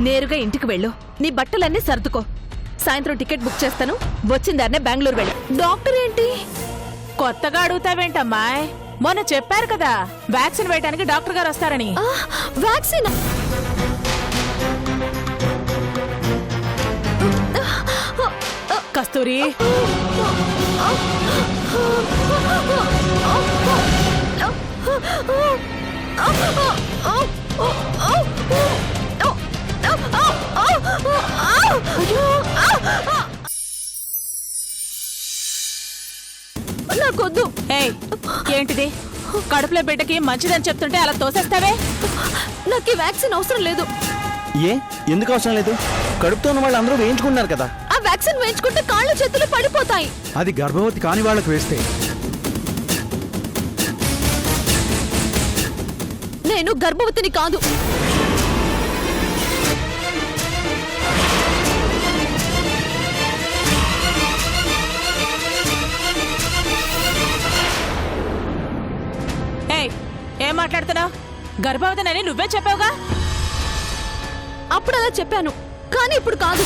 నేరుగా ఇంటికి వెళ్ళు. నీ బట్టలన్నీ సర్దుకో. సాయంత్రం టికెట్ బుక్ చేస్తాను. వచ్చిందాన్నే బెంగళూరు వెళ్ళు. డాక్టర్ ఏంటి కొత్తగా అడుగుతావేంటమ్మాయ్? మొన్న చెప్పారు కదా వ్యాక్సిన్ వేయడానికి డాక్టర్ గారు వస్తారని. వ్యాక్సిన్? కస్తూరి, నాకొద్దు. ఏయ్, ఏంటిది? కడుపులో బిడ్డకి మంచిదని చెప్తుంటే అలా తోసేస్తావే? నాకు ఈ వ్యాక్సిన్ అవసరం లేదు. ఏ ఎందుకు అవసరం లేదు? కడుపుతో ఉన్న వాళ్ళు అందరూ వేయించుకున్నారు కదా. ఆ వ్యాక్సిన్ వేయించుకుంటే కాళ్ళు చేతులు పడిపోతాయి. అది గర్భవతి కాని వాళ్ళకు వేస్తే. నేను గర్భవతిని కాదు. ఏయ్, ఏం మాట్లాడుతున్నావు? గర్భవతినని నువ్వే చెప్పావుగా. అప్పుడు అలా చెప్పాను, కానీ ఇప్పుడు కాదు.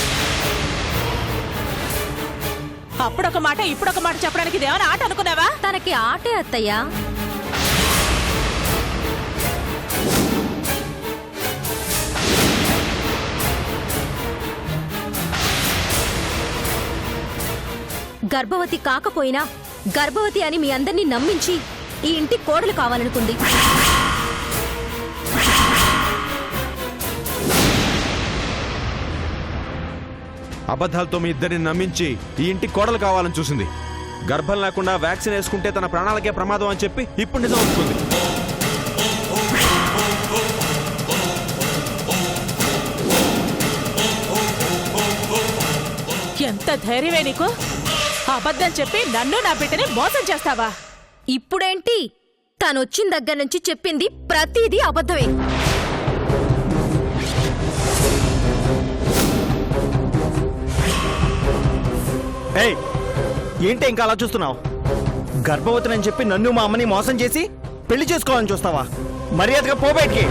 అప్పుడొక మాట ఇప్పుడొక మాట చెప్పడానికి ఇదేమైనా ఆట అనుకున్నావా? తనకి ఆటే అత్తయ్యా. గర్భవతి కాకపోయినా గర్భవతి అని మీ అందరినీ నమ్మించి ఈ ఇంటి కోడలు కావాలనుకుంది. అబద్ధాలతో మీ ఇద్దరిని నమ్మించి ఈ ఇంటి కోడలు కావాలని చూసింది. గర్భం లేకుండా వ్యాక్సిన్ వేసుకుంటే తన ప్రాణాలకే ప్రమాదం అని చెప్పి ఇప్పుడు నిజం అవుతుంది. ఎంత ధైర్యమే నీకు? అబద్ధం చెప్పి నన్ను నా బిడ్డని మోసం చేస్తావా? ఇప్పుడేంటి? తనొచ్చిన దగ్గర నుంచి చెప్పింది ప్రతిదీ అబద్ధమే. ఏయ్ ఏంటి ఇంకా అలా చూస్తున్నావు? గర్భవతిని చెప్పి నన్ను మా అమ్మని మోసం చేసి పెళ్లి చేసుకోవాలని చూస్తావా? మర్యాదగా పో బయటికి.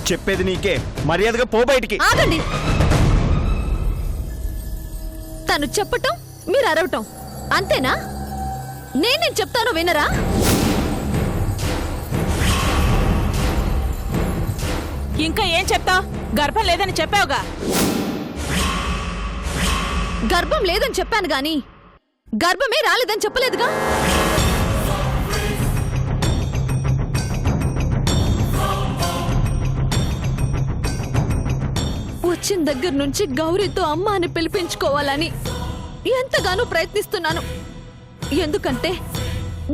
చెప్పేది నీకే, మర్యాదగా పో బయటికి. ఆగండి. తను చెప్పటం మీరు అరవటం అంతేనా? నేనేం చెప్తానో వినరా? ఇంకా ఏం చెప్తావు? గర్భం లేదని చెప్పావుగా. గర్భం లేదని చెప్పాను గాని గర్భమే రాలేదని చెప్పలేదుగా. వచ్చిన దగ్గర నుంచి గౌరీతో అమ్మ అని పిలిపించుకోవాలని ఎంతగానో ప్రయత్నిస్తున్నాను. ఎందుకంటే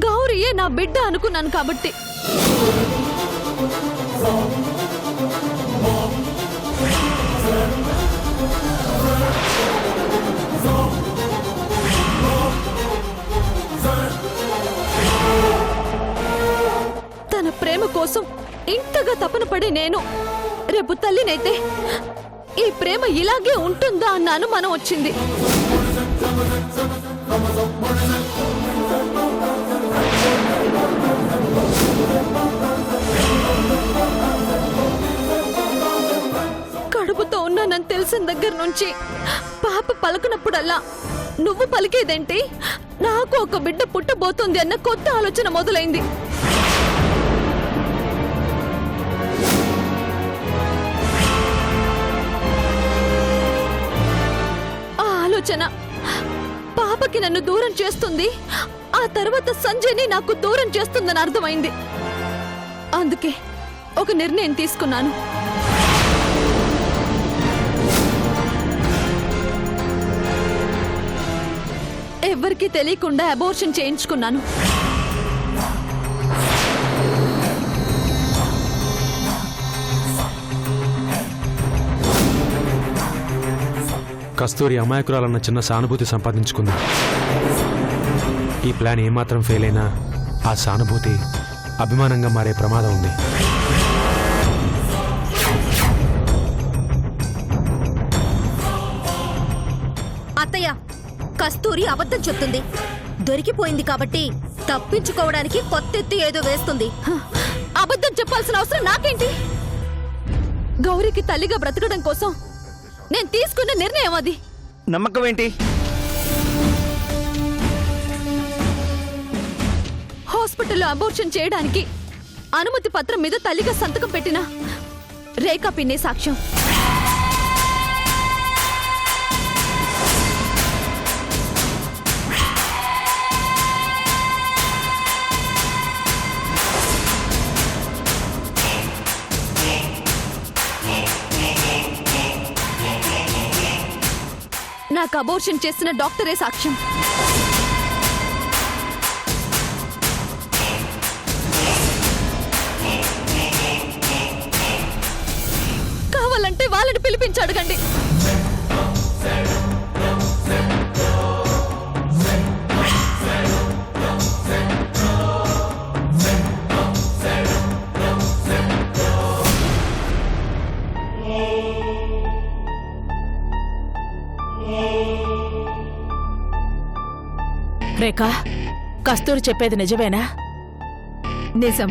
గౌరీయే నా బిడ్డ అనుకున్నాను కాబట్టి. తన ప్రేమ కోసం ఇంతగా తపన పడే నేను రేపు తల్లినైతే ఈ ప్రేమ ఇలాగే ఉంటుందా అన్న అనుమానం వచ్చింది. కడుపుతో ఉన్నానని తెలిసిన దగ్గర నుంచి పాప పలుకునప్పుడల్లా నువ్వు పలికేదేంటి? నాకు ఒక బిడ్డ పుట్టబోతుంది అన్న కొత్త ఆలోచన మొదలైంది. ఆ ఆలోచన పాపకి నన్ను దూరం చేస్తుంది. ఆ తర్వాత సంజయ్ని నాకు దూరం చేస్తుందని అర్థమైంది. అందుకే ఒక నిర్ణయం తీసుకున్నాను. ఎవ్వరికీ తెలియకుండా అబార్షన్ చేయించుకున్నాను. కస్తూరి అమాయకురాలన్న చిన్న సానుభూతి సంపాదించుకుంది. ఈ ప్లాన్ ఏమాత్రం ఫెయిల్ అయినా ఆ సానుభూతి అభిమానంగా మారే ప్రమాదం ఉంది. అత్తయ్య, కస్తూరి అబద్ధం చెప్తుంది. దొరికిపోయింది కాబట్టి తప్పించుకోవడానికి కొత్తెత్తి ఏదో వేస్తుంది. అబద్ధం చెప్పాల్సిన అవసరం నాకేంటి? గౌరికి తల్లిగా బ్రతకడం కోసం నేను తీసుకున్న నిర్ణయం అది. నమ్మకం ఏంటి? హాస్పిటల్లో అబోర్షన్ చేయడానికి అనుమతి పత్రం మీద తల్లిగా సంతకం పెట్టిన రేఖా పిన్నే సాక్ష్యం. నాకు అబోర్షన్ చేసిన డాక్టరే సాక్ష్యం. కావాలంటే వాళ్ళని పిలిపించి అడగండి. రేఖా, కస్తూరి చెప్పేది నిజమేనా? నిజం.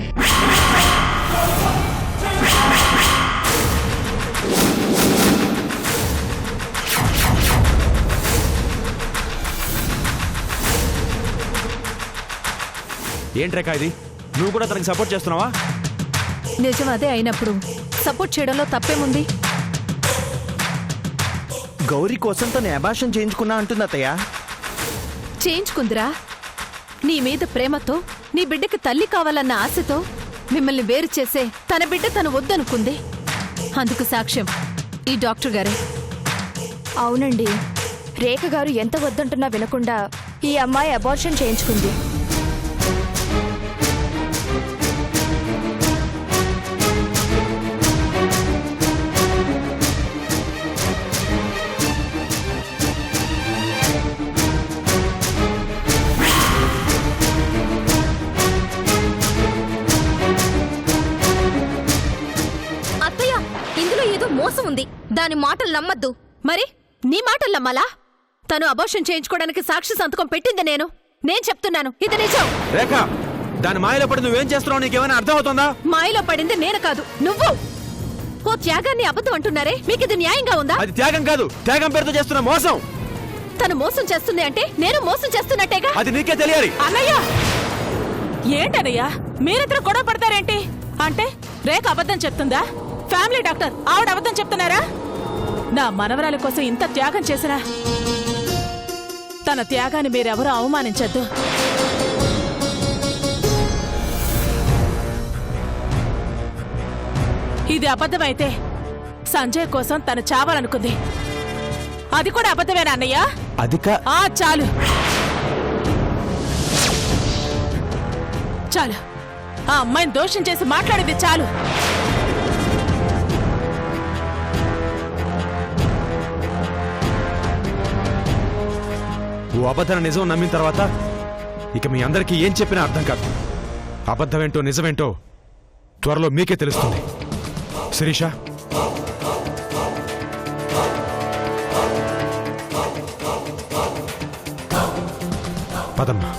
ఏంట్రేకా ఇది? నువ్వు కూడా తనకి సపోర్ట్ చేస్తున్నావా? నిజం అదే అయినప్పుడు సపోర్ట్ చేయడంలో తప్పేముంది? గౌరీ కోసం తను అబార్షన్ చేయించుకున్నా అంటుంది అత్తయ్య. చేయించుకుందిరా. నీ మీద ప్రేమతో, నీ బిడ్డకి తల్లి కావాలన్న ఆశతో మిమ్మల్ని వేరు చేసే తన బిడ్డ తను వద్దనుకుంది. అందుకు సాక్ష్యం ఈ డాక్టర్ గారే. అవునండి, రేఖ గారు ఎంత వద్దంటున్నా వినకుండా ఈ అమ్మాయి అబార్షన్ చేయించుకుంది. అత్తయ్య, ఇందులో ఏదో మోసం ఉంది. దాని మాటలు నమ్మద్దు. మరి నీ మాటలు నమ్మాలా? తను అబార్షన్ చేయించుకోవడానికి సాక్షి సంతకం పెట్టింది నేను చెప్తున్నాను, ఇది నిజం. రేఖ, దాని మాయలో పడి నువ్వేం చేస్తున్నావు నీకేమైనా అర్థం అవుతుందా? మాయలో పడింది నేను కాదు, నువ్వు. ఓ త్యాగాన్ని అబద్ధం అంటున్నారే, మీకు ఇది న్యాయంగా ఉందా? అది త్యాగం కాదు, త్యాగం పేరుతో చేస్తున్న మోసం. తను మోసం చేస్తుంది అంటే నేను మోసం చేస్తున్నట్టేగా. అది నీకే తెలియాలి. అన్నయ్య, ఏంటన్నయ్యా మీరిద్దరు గొడవ పడతారేంటి? అంటే రేఖ అబద్ధం చెప్తుందా? ఫ్యామిలీ డాక్టర్ ఆవిడ అబద్ధం చెప్తున్నారా? నా మనవరాలి కోసం ఇంత త్యాగం చేసినా తన త్యాగాన్ని మీరెవరూ అవమానించద్దు. ఇది అబద్ధమైతే సంజయ్ కోసం తను చావాలనుకుంది. అది కూడా అబద్ధమేనా అన్నయ్య? చాలు చాలు, ఆ అమ్మాయిని దోషం చేసి మాట్లాడింది చాలు. ఓ అబద్ధన నిజం నమ్మిన తర్వాత ఇక మీ అందరికీ ఏం చెప్పినా అర్థం కాదు. అబద్ధమేంటో నిజమేంటో త్వరలో మీకే తెలుస్తుంది. శిరీష, పదమ్మా.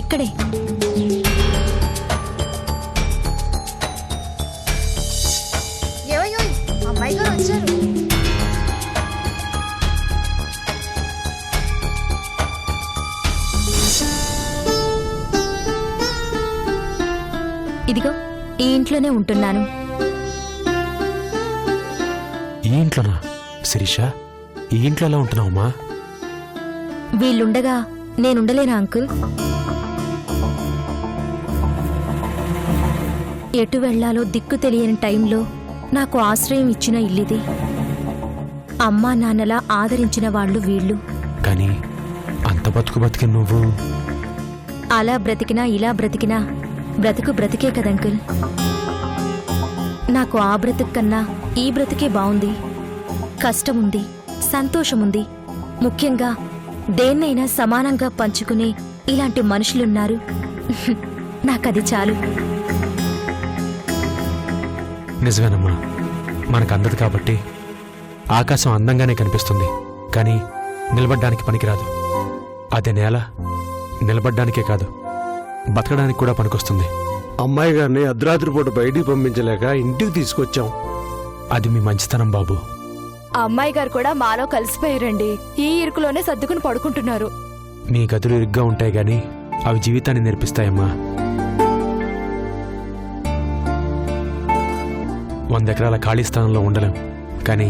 ఇక్కడే. అమ్మాయి గారు వచ్చారు. ఇదిగో ఈ ఇంట్లోనే ఉంటున్నాను. ఈ ఇంట్లోనా? శిరీష, ఈ ఇంట్లో ఎలా ఉంటున్నావమ్మా? వీళ్ళుండగా నేనుండలేనా అంకుల్? ఎటు వెళ్లాలో దిక్కు తెలియని టైంలో నాకు ఆశ్రయం ఇచ్చిన ఇల్లిది. అమ్మా నాన్నలా ఆదరించిన వాళ్ళు వీళ్ళు. కానీ అంత ఎంత బతుకు బతికి నువ్వు అలా బ్రతికినా ఇలా బ్రతికినా బ్రతుకు బ్రతికే కదా అంకుల్. నాకు ఆ బ్రతుకు కన్నా ఈ బ్రతికే బాగుంది. కష్టముంది, సంతోషముంది, ముఖ్యంగా దేన్నైనా సమానంగా పంచుకునే ఇలాంటి మనుషులున్నారు. నాకది చాలు. నిజమేనమ్మా, మనకు అందదు కాబట్టి ఆకాశం అందంగానే కనిపిస్తుంది, కానీ నిలబడ్డానికి పనికిరాదు. అదే నేల నిలబడ్డానికే కాదు, బతకడానికి కూడా పనికొస్తుంది. అమ్మాయి గారిని అర్ధరాత్రి పూట బయటికి పంపించలేక ఇంటికి తీసుకొచ్చాం. అది మీ మంచితనం బాబు. ఆ అమ్మాయి గారు కూడా మాలో కలిసిపోయారండి. ఈ ఇరుకులోనే సర్దుకుని పడుకుంటున్నారు. మీ గదులు ఇరుగ్గా ఉంటాయి గాని అవి జీవితాన్ని నేర్పిస్తాయమ్మా. 100 ఎకరాల ఖాళీ స్థానంలో ఉండలేం, కానీ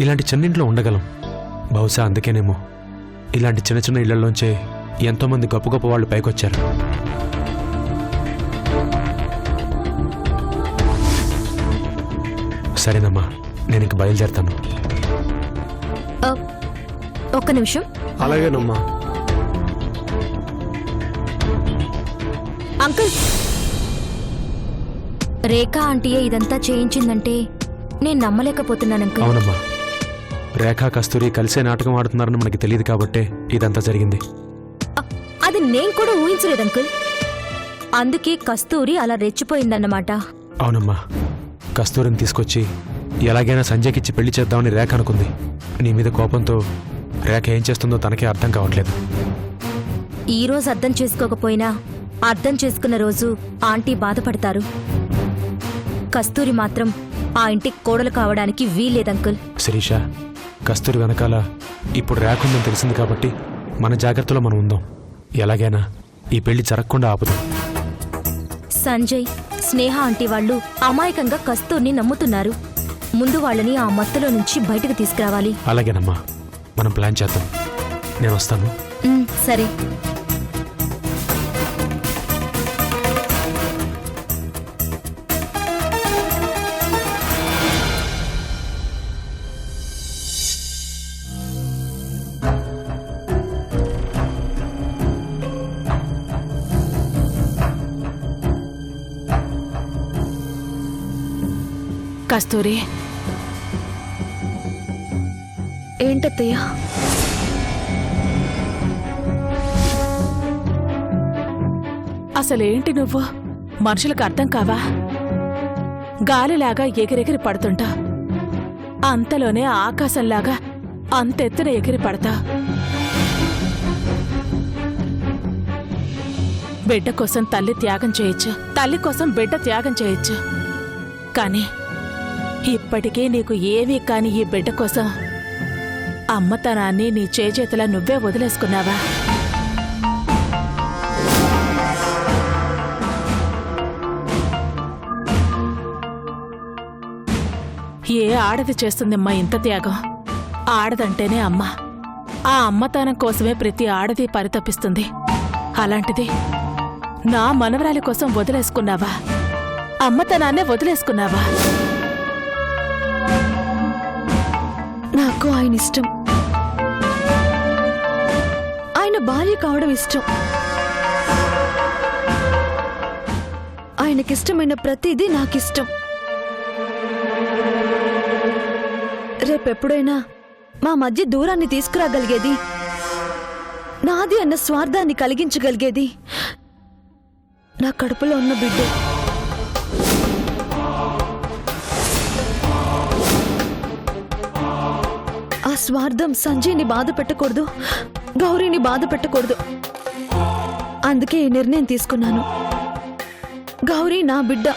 ఇలాంటి చిన్నింట్లో ఉండగలం. బహుశా అందుకేనేమో ఇలాంటి చిన్న చిన్న ఇళ్లలోంచే ఎంతోమంది గొప్ప గొప్ప వాళ్ళు పైకొచ్చారు. సరేనమ్మా, నేను ఇంక బయలుదేరుతాను. ఒక్క నిమిషం. అలాగేనమ్మా. అంకుల్, రేఖా ఆంటీయే ఇదంతా చేయించిందంటే నేను నమ్మలేకపోతున్నాను అంకుల్. అవునమ్మా, రేఖా కస్తూరి కలిసే నాటకం ఆడుతున్నారని మనకి తెలియదు కాబట్టే ఇదంతా జరిగింది. అది నేను కూడా ఊహించలేదు అంకుల్. అందుకే కస్తూరి అలా రెచ్చిపోయిందన్నమాట. అవునమ్మా, కస్తూరిని తీసుకొచ్చి ఎలాగైనా సంజయ్కిచ్చి పెళ్లి చేద్దామని రేఖ అనుకుంది. నీ మీద కోపంతో రేఖ ఏం చేస్తుందో తనకే అర్థం కావట్లేదు. ఈ రోజు అర్థం చేసుకోకపోయినా అర్థం చేసుకున్న రోజు ఆంటీ బాధపడతారు. కస్తూరి మాత్రం ఆ ఇంటికి కోడలు కావడానికి వీల్లేదంకుల్. శిరీష, కస్తూరి వెనకాల ఇప్పుడు రేఖ ఉందని తెలిసింది కాబట్టి మన జాగ్రత్తలో మనం ఉందాం. ఎలాగైనా ఈ పెళ్లి జరగకుండా ఆపుదాం. సంజయ్, స్నేహ ఆంటీ వాళ్ళు అమాయకంగా కస్తూర్ని నమ్ముతున్నారు. ముందు వాళ్ళని ఆ మత్తులో నుంచి బయటకు తీసుకురావాలి. అలాగేనమ్మా, మనం ప్లాన్ చేద్దాం. నేను వస్తాను. సరే. కస్తూరి, ఏంటత్తయ్యా? అసలేంటి నువ్వు? మనుషులకు అర్థం కావా? గాలిలాగా ఎగిరెగిరి పడుతుంటా, అంతలోనే ఆకాశంలాగా అంతెత్తున ఎగిరి పడతా. బిడ్డ కోసం తల్లి త్యాగం చేయొచ్చు, తల్లి కోసం బిడ్డ త్యాగం చేయొచ్చు, కానీ ఇప్పటికీ నీకు ఏమీ కాని ఈ బిడ్డ కోసం అమ్మతనాన్ని నీ చేజేతులా నువ్వే వదిలేసుకున్నావా? ఏ ఆడది చేస్తుందమ్మా ఇంత త్యాగం? ఆడదంటేనే అమ్మ. ఆ అమ్మతనం కోసమే ప్రతి ఆడది పరితపిస్తుంది. అలాంటిది నా మనవరాలి కోసం వదిలేసుకున్నావా? అమ్మతనాన్నే వదిలేసుకున్నావా? నాకు ఆయన ఇష్టం, ఆయన భార్య కావడం ఇష్టం. ఆయనకిష్టమైన ప్రతిదీ నాకిష్టం. రేపెప్పుడైనా మా మధ్య దూరాన్ని తీసుకురాగలిగేది, నాది అన్న స్వార్థాన్ని కలిగించగలిగేది నా కడుపులో ఉన్న బిడ్డే. ఆ స్వార్థం సంజయ్ని బాధ పెట్టకూడదు, గౌరీని బాధ పెట్టకూడదు. అందుకే ఈ నిర్ణయం తీసుకున్నాను. గౌరీ నా బిడ్డ.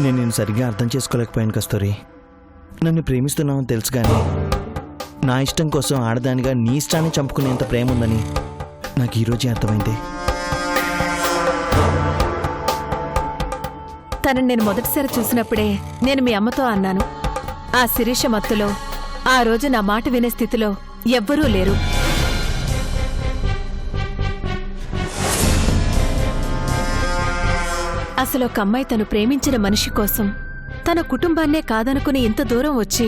నేను సరిగ్గా అర్థం చేసుకోలేకపోయాను కస్తూరి. నన్ను ప్రేమిస్తున్నావని తెలుసు కానీ నా ఇష్టం కోసం ఆడదానిగా నీ ఇష్టాన్ని చంపుకునేంత ప్రేమ ఉందని నాకు ఈరోజే అర్థమైంది. తనని నేను మొదటిసారి చూసినప్పుడే నేను మీ అమ్మతో అన్నాను, ఆ శిరీష మత్తులో ఆ రోజు నా మాట వినే స్థితిలో ఎవ్వరూ లేరు. అసలు ఒక అమ్మాయి తను ప్రేమించిన మనిషి కోసం తన కుటుంబాన్నే కాదనుకుని ఇంత దూరం వచ్చి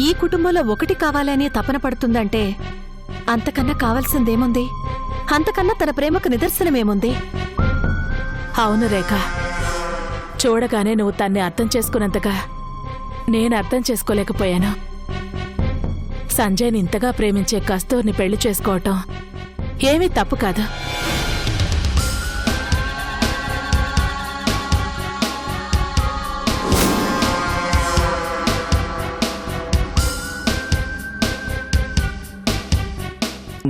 ఈ కుటుంబంలో ఒకటి కావాలని తపన పడుతుందంటే అంతకన్నా కావాల్సిందేముంది? అంతకన్నా తన ప్రేమకు నిదర్శనమేముంది? అవును రేఖ, చూడగానే నువ్వు తన్ని అర్థం చేసుకున్నంతగా నేను అర్థం చేసుకోలేకపోయాను. సంజయ్ని ఇంతగా ప్రేమించే కస్తూర్ని పెళ్లి చేసుకోవటం ఏమీ తప్పు కాదు.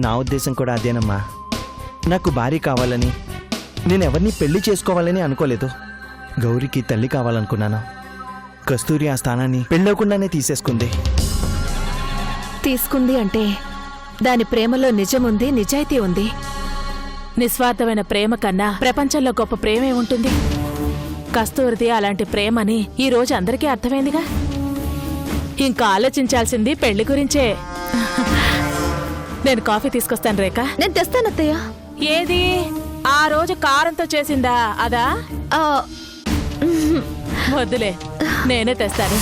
నా ఉద్దేశం కూడా అదేనమ్మా. నాకు భార్య కావాలని, నేను ఎవరిని పెళ్లి చేసుకోవాలని అనుకోలేదు. గౌరికి తల్లి కావాలనుకున్నాను. కస్తూరి ఆ స్థానాన్ని పెళ్ళవకుండానే తీసేసుకుంది. తీసుకుంది అంటే దాని ప్రేమలో నిజముంది, నిజాయితీ ఉంది. నిస్వార్థమైన ప్రేమ కన్నా ప్రపంచంలో గొప్ప ప్రేమే ఉంటుంది. కస్తూరిది అలాంటి ప్రేమని ఈ రోజు అందరికీ అర్థమైందిగా. ఇంకా ఆలోచించాల్సింది పెళ్లి గురించే. నేను కాఫీ తీసుకొస్తాను రేఖ. నేను తెస్తానత్తయ్య. ఏది ఆ రోజు కారంతో చేసిందా అదా? ఆ, వద్దులే, నేనే తెస్తాను.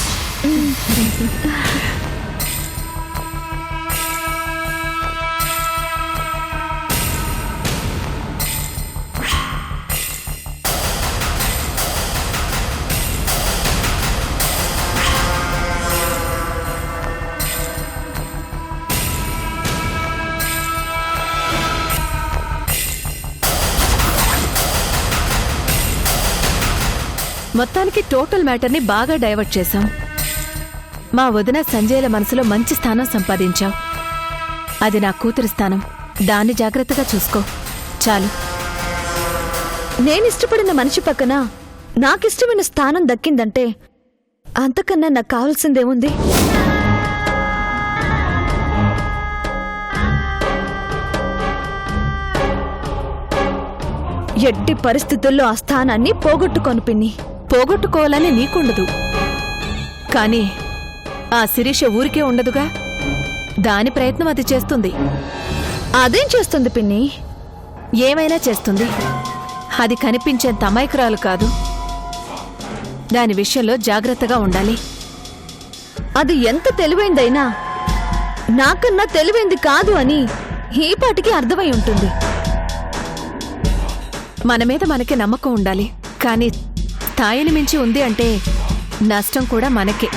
మొత్తానికి టోటల్ మ్యాటర్ని బాగా డైవర్ట్ చేశాం. మా వదిన సంజయ్ల మనసులో మంచి స్థానం సంపాదించావు. అది నా కూతురి స్థానం. దాన్ని జాగ్రత్తగా చూసుకో చాలు. నేనిష్టపడిన మనిషి పక్కన నాకిష్టమైన స్థానం దక్కిందంటే అంతకన్నా నాకు కావాల్సిందేముంది? ఎట్టి పరిస్థితుల్లో ఆ స్థానాన్ని పోగొట్టుకొను పిన్ని. పోగొట్టుకోవాలని నీకుండదు, కానీ ఆ శిరీష ఊరికే ఉండదుగా. దాని ప్రయత్నం అది చేస్తుంది. అదేం చేస్తుంది పిన్ని? ఏమైనా చేస్తుంది. అది కనిపించేంత అమాయకురాలు కాదు. దాని విషయంలో జాగ్రత్తగా ఉండాలి. అది ఎంత తెలివైందైనా నాకన్నా తెలివైంది కాదు అని ఈ పాటికి అర్థమై ఉంటుంది. మన మీద మనకి నమ్మకం ఉండాలి, కానీ స్థాయిని మించి ఉంది అంటే నష్టం కూడా మనకే.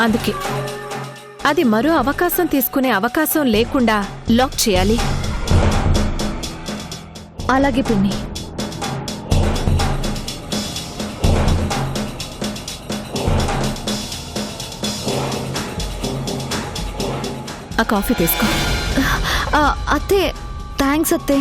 అందుకే అది మరో అవకాశం తీసుకునే అవకాశం లేకుండా లాక్ చేయాలి. అలాగే పిన్ని. ఆ కాఫీ తీసుకో. అత్తే, థ్యాంక్స్ అత్తే.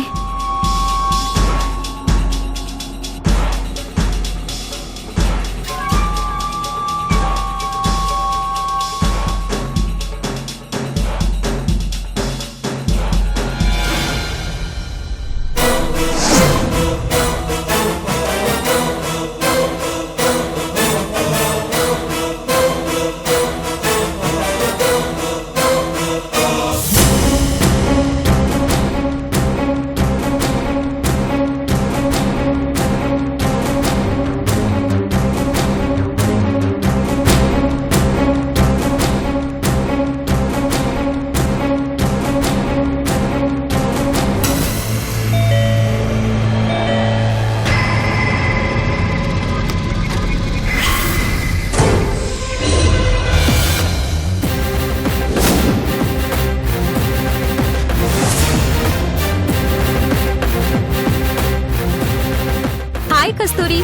ಹಾಯ್ ಕಸ್ತೂರಿ,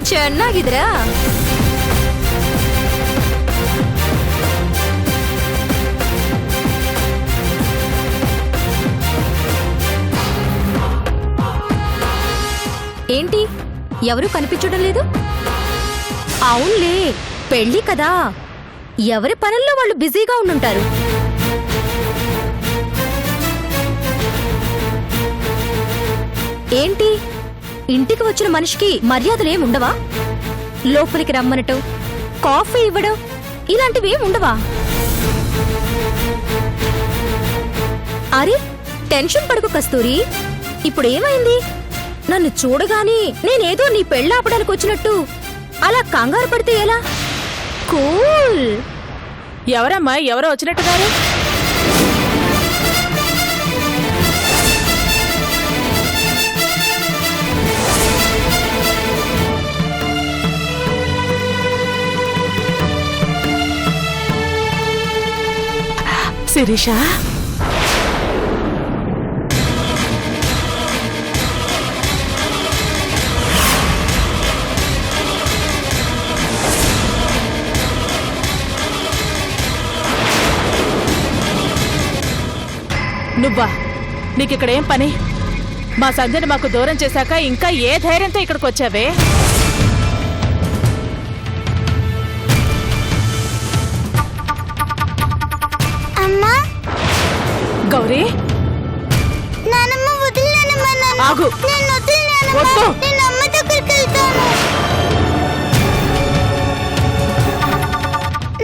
ಚೆನ್ನಾಗಿದ್ರಾ? ఏంటి ఎవరు కనిపించడం లేదు? అవునులే, పెళ్ళి కదా, ఎవరి పనుల్లో వాళ్ళు బిజీగా ఉండుంటారు. ఏంటి ఇంటికి వచ్చిన మనిషికి మర్యాదలేముండవా? లోపలికి రమ్మనటం, కాఫీ ఇవ్వడం ఇలాంటివేముండవా? అరే, టెన్షన్ పడుకు కస్తూరి. ఇప్పుడు ఏమైంది? నన్ను చూడగానే నేనేదో నీ పెళ్ళాపడానికి వచ్చినట్టు అలా కంగారు పడితే ఎలా? కూల్. ఎవరమ్మా ఎవరో వచ్చినట్టుగారు? శిరీష, నువ్వా? నీకిక్కడేం పని? మా సంధ్యని మాకు దూరం చేశాక ఇంకా ఏ ధైర్యంతో ఇక్కడికి వచ్చావే? అమ్మా, గౌరీ, నానమ్మ వదిలేనమ్మా. ఆగు. నేను వదిలేనమ్మా. వద్దు. నేను అమ్మ దగ్గరికి వెళ్తాను.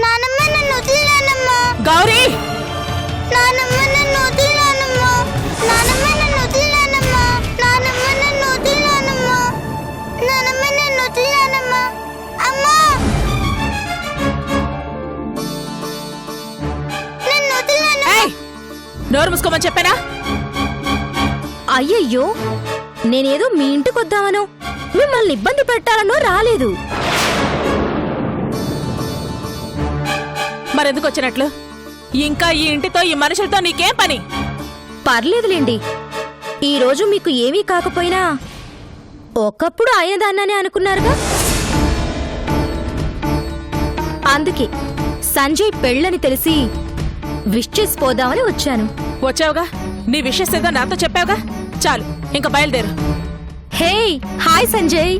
నానమ్మ నన్ను వదిలేనమ్మా. గౌరీ, నానమ్మ నన్ను వదిలేనమ్మా. నానమ్మ నన్ను వదిలేనమ్మా. నానమ్మ నన్ను వదిలేనమ్మా. నానమ్మ నన్ను వదిలేనమ్మా. అమ్మా, నన్ను వదిలేనమ్మా. ఏయ్, నోరు మూసుకోమని చెప్పానా? అయ్యయ్యో, నేనేదో మీ ఇంటికొద్దామనో మిమ్మల్ని ఇబ్బంది పెట్టాలనో రాలేదు. మరెందుకు వచ్చినట్లు? ఇంకా ఈ ఇంటితో ఈ మనుషులతో నీకేం పని? పర్లేదులేండి, ఈరోజు మీకు ఏమీ కాకపోయినా ఒకప్పుడు ఆయనదాన్ననే అనుకున్నారుగా. అందుకే సంజయ్ పెళ్ళని తెలిసి విష్ చేసి పోదామని వచ్చాను. వచ్చావుగా, నీ విషయస్ ఏదో నాతో చెప్పావుగా. చాలు, ఇంకా బయలుదేరు. హే, హాయ్ సంజయ్.